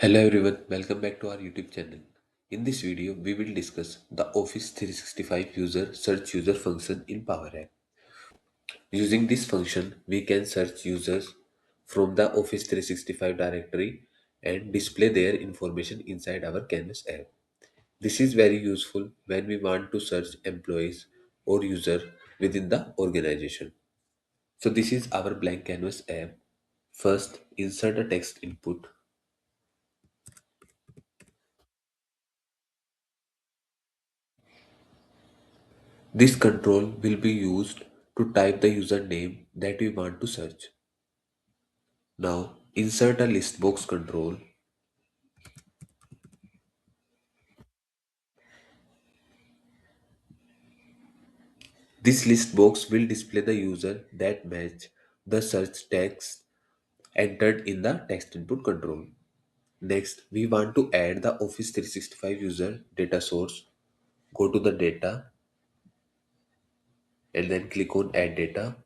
Hello everyone, welcome back to our YouTube channel. In this video, we will discuss the Office 365 user search user function in Power App. Using this function, we can search users from the Office 365 directory and display their information inside our Canvas app. This is very useful when we want to search employees or user within the organization. So this is our blank Canvas app. First, insert a text input. This control will be used to type the username that we want to search. Now, insert a list box control. This list box will display the user that match the search text entered in the text input control. Next, we want to add the Office 365 user data source. Go to the data and then click on add data.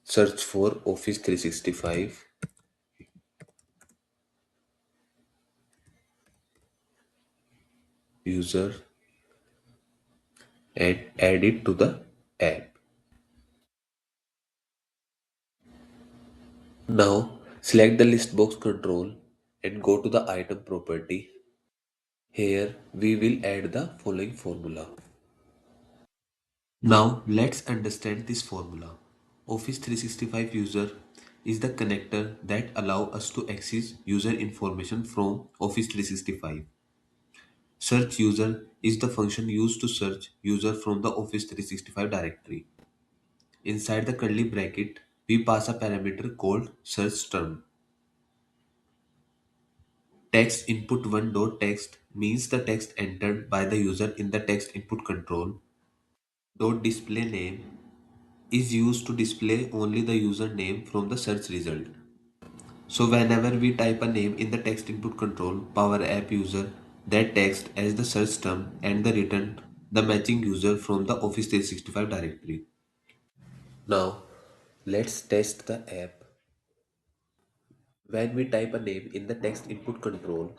Search for Office 365 user and add it to the app. Now select the list box control and go to the item property. Here we will add the following formula. Now let's understand this formula. Office 365 user is the connector that allow us to access user information from Office 365. Search user is the function used to search user from the Office 365 directory. Inside the curly bracket, we pass a parameter called search term. Text input 1.text means the text entered by the user in the text input control. Dot display name is used to display only the username from the search result. So whenever we type a name in the text input control, Power App user that text as the search term and the return the matching user from the Office 365 directory. Now let's test the app. When we type a name in the text input control,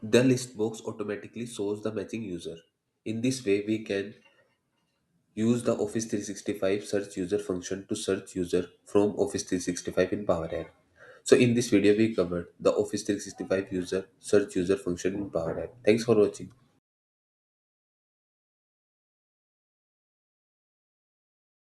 the list box automatically shows the matching user. In this way, we can use the Office 365 search user function to search user from Office 365 in Power App. So in this video, we covered the Office 365 user search user function in Power App. Thanks for watching.